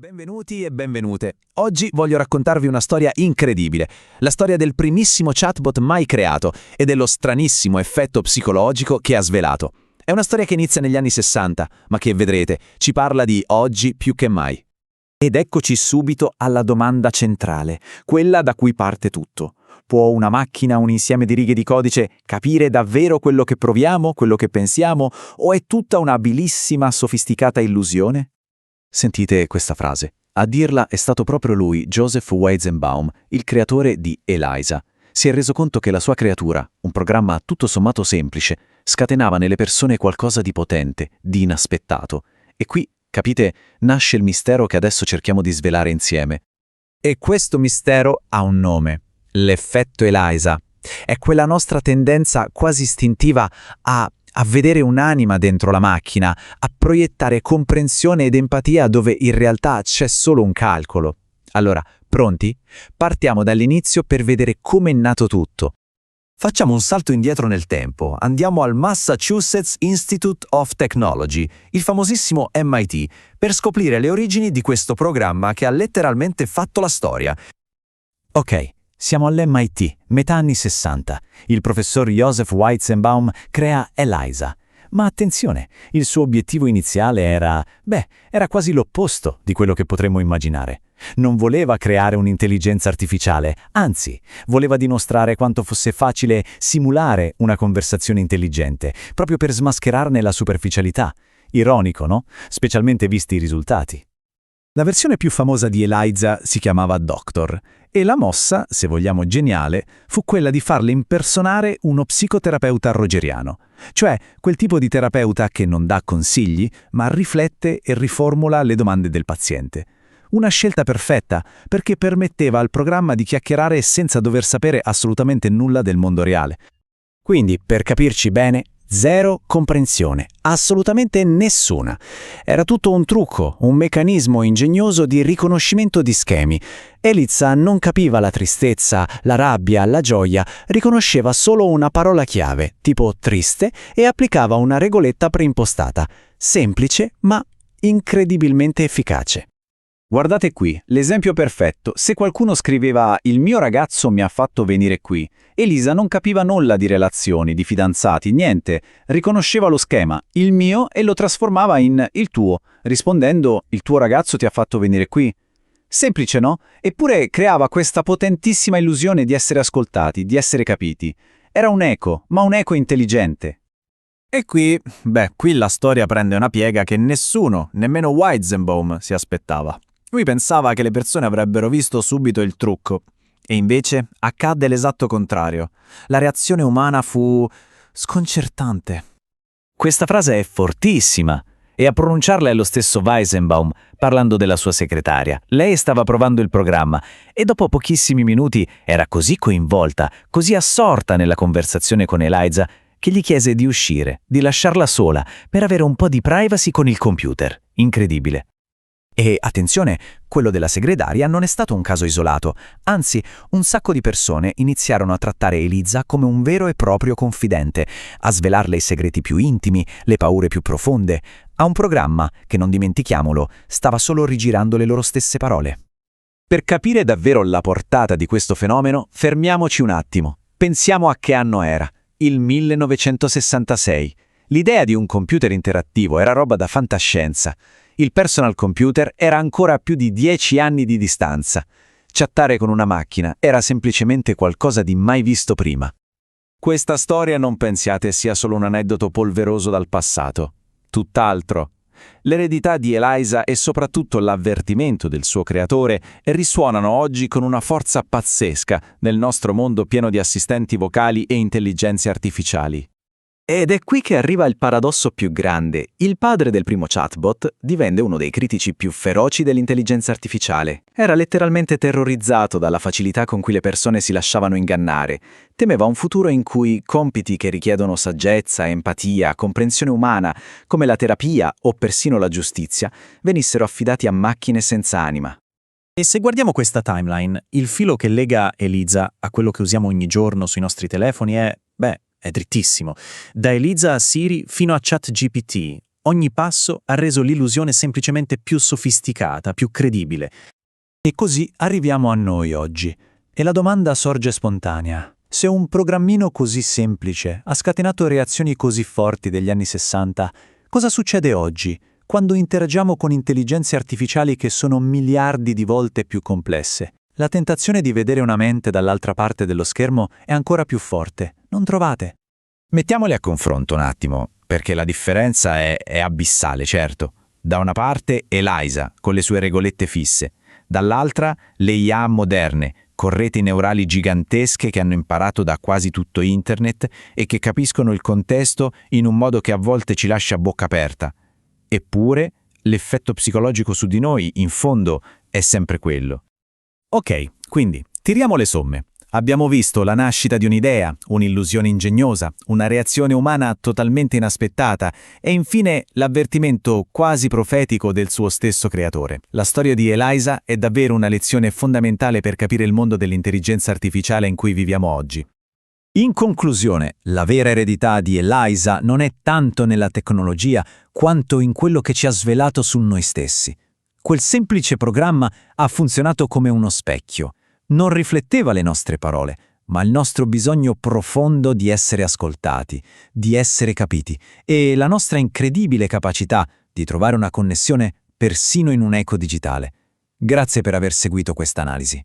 Benvenuti e benvenute. Oggi voglio raccontarvi una storia incredibile, la storia del primissimo chatbot mai creato e dello stranissimo effetto psicologico che ha svelato. È una storia che inizia negli anni 60, ma che vedrete, ci parla di oggi più che mai. Ed eccoci subito alla domanda centrale, quella da cui parte tutto. Può una macchina, un insieme di righe di codice, capire davvero quello che proviamo, quello che pensiamo, o è tutta una abilissima, sofisticata illusione? Sentite questa frase. A dirla è stato proprio lui, Joseph Weizenbaum, il creatore di ELIZA. Si è reso conto che la sua creatura, un programma tutto sommato semplice, scatenava nelle persone qualcosa di potente, di inaspettato. E qui, capite, nasce il mistero che adesso cerchiamo di svelare insieme. E questo mistero ha un nome, l'effetto ELIZA. È quella nostra tendenza quasi istintiva a vedere un'anima dentro la macchina, a proiettare comprensione ed empatia dove in realtà c'è solo un calcolo. Allora, pronti? Partiamo dall'inizio per vedere come è nato tutto. Facciamo un salto indietro nel tempo, andiamo al Massachusetts Institute of Technology, il famosissimo MIT, per scoprire le origini di questo programma che ha letteralmente fatto la storia. Ok, siamo all'MIT, metà anni 60. Il professor Joseph Weizenbaum crea ELIZA. Ma attenzione, il suo obiettivo iniziale era quasi l'opposto di quello che potremmo immaginare. Non voleva creare un'intelligenza artificiale, anzi, voleva dimostrare quanto fosse facile simulare una conversazione intelligente, proprio per smascherarne la superficialità. Ironico, no? Specialmente visti i risultati. La versione più famosa di ELIZA si chiamava Doctor e la mossa, se vogliamo geniale, fu quella di farle impersonare uno psicoterapeuta rogeriano, cioè quel tipo di terapeuta che non dà consigli, ma riflette e riformula le domande del paziente. Una scelta perfetta perché permetteva al programma di chiacchierare senza dover sapere assolutamente nulla del mondo reale. Quindi, per capirci bene, zero comprensione, assolutamente nessuna. Era tutto un trucco, un meccanismo ingegnoso di riconoscimento di schemi. ELIZA non capiva la tristezza, la rabbia, la gioia, riconosceva solo una parola chiave, tipo triste, e applicava una regoletta preimpostata, semplice ma incredibilmente efficace. Guardate qui, l'esempio perfetto. Se qualcuno scriveva «Il mio ragazzo mi ha fatto venire qui», Elisa non capiva nulla di relazioni, di fidanzati, niente. Riconosceva lo schema, il mio, e lo trasformava in il tuo, rispondendo «Il tuo ragazzo ti ha fatto venire qui». Semplice, no? Eppure creava questa potentissima illusione di essere ascoltati, di essere capiti. Era un eco, ma un eco intelligente. E qui la storia prende una piega che nessuno, nemmeno Weizenbaum, si aspettava. Lui pensava che le persone avrebbero visto subito il trucco. E invece accadde l'esatto contrario. La reazione umana fu sconcertante. Questa frase è fortissima e a pronunciarla è lo stesso Weizenbaum, parlando della sua segretaria. Lei stava provando il programma e dopo pochissimi minuti era così coinvolta, così assorta nella conversazione con ELIZA, che gli chiese di uscire, di lasciarla sola, per avere un po' di privacy con il computer. Incredibile. E attenzione, quello della segretaria non è stato un caso isolato, anzi, un sacco di persone iniziarono a trattare ELIZA come un vero e proprio confidente, a svelarle i segreti più intimi, le paure più profonde, a un programma che, non dimentichiamolo, stava solo rigirando le loro stesse parole. Per capire davvero la portata di questo fenomeno, fermiamoci un attimo. Pensiamo a che anno era. Il 1966. L'idea di un computer interattivo era roba da fantascienza. Il personal computer era ancora a più di 10 anni di distanza. Chattare con una macchina era semplicemente qualcosa di mai visto prima. Questa storia non pensiate sia solo un aneddoto polveroso dal passato. Tutt'altro. L'eredità di ELIZA e soprattutto l'avvertimento del suo creatore risuonano oggi con una forza pazzesca nel nostro mondo pieno di assistenti vocali e intelligenze artificiali. Ed è qui che arriva il paradosso più grande. Il padre del primo chatbot divenne uno dei critici più feroci dell'intelligenza artificiale. Era letteralmente terrorizzato dalla facilità con cui le persone si lasciavano ingannare. Temeva un futuro in cui compiti che richiedono saggezza, empatia, comprensione umana, come la terapia o persino la giustizia, venissero affidati a macchine senza anima. E se guardiamo questa timeline, il filo che lega ELIZA a quello che usiamo ogni giorno sui nostri telefoni è drittissimo. Da ELIZA a Siri fino a ChatGPT, Ogni passo ha reso l'illusione semplicemente più sofisticata, più credibile. E così arriviamo a noi oggi. E la domanda sorge spontanea. Se un programmino così semplice ha scatenato reazioni così forti degli anni 60, cosa succede oggi, quando interagiamo con intelligenze artificiali che sono miliardi di volte più complesse? La tentazione di vedere una mente dall'altra parte dello schermo è ancora più forte, non trovate? Mettiamoli a confronto un attimo, perché la differenza è abissale, certo. Da una parte Eliza, con le sue regolette fisse, dall'altra le IA moderne, con reti neurali gigantesche che hanno imparato da quasi tutto internet e che capiscono il contesto in un modo che a volte ci lascia a bocca aperta. Eppure, l'effetto psicologico su di noi, in fondo, è sempre quello. Ok, quindi, tiriamo le somme. Abbiamo visto la nascita di un'idea, un'illusione ingegnosa, una reazione umana totalmente inaspettata e infine l'avvertimento quasi profetico del suo stesso creatore. La storia di Eliza è davvero una lezione fondamentale per capire il mondo dell'intelligenza artificiale in cui viviamo oggi. In conclusione, la vera eredità di Eliza non è tanto nella tecnologia quanto in quello che ci ha svelato su noi stessi. Quel semplice programma ha funzionato come uno specchio. Non rifletteva le nostre parole, ma il nostro bisogno profondo di essere ascoltati, di essere capiti e la nostra incredibile capacità di trovare una connessione persino in un eco digitale. Grazie per aver seguito questa analisi.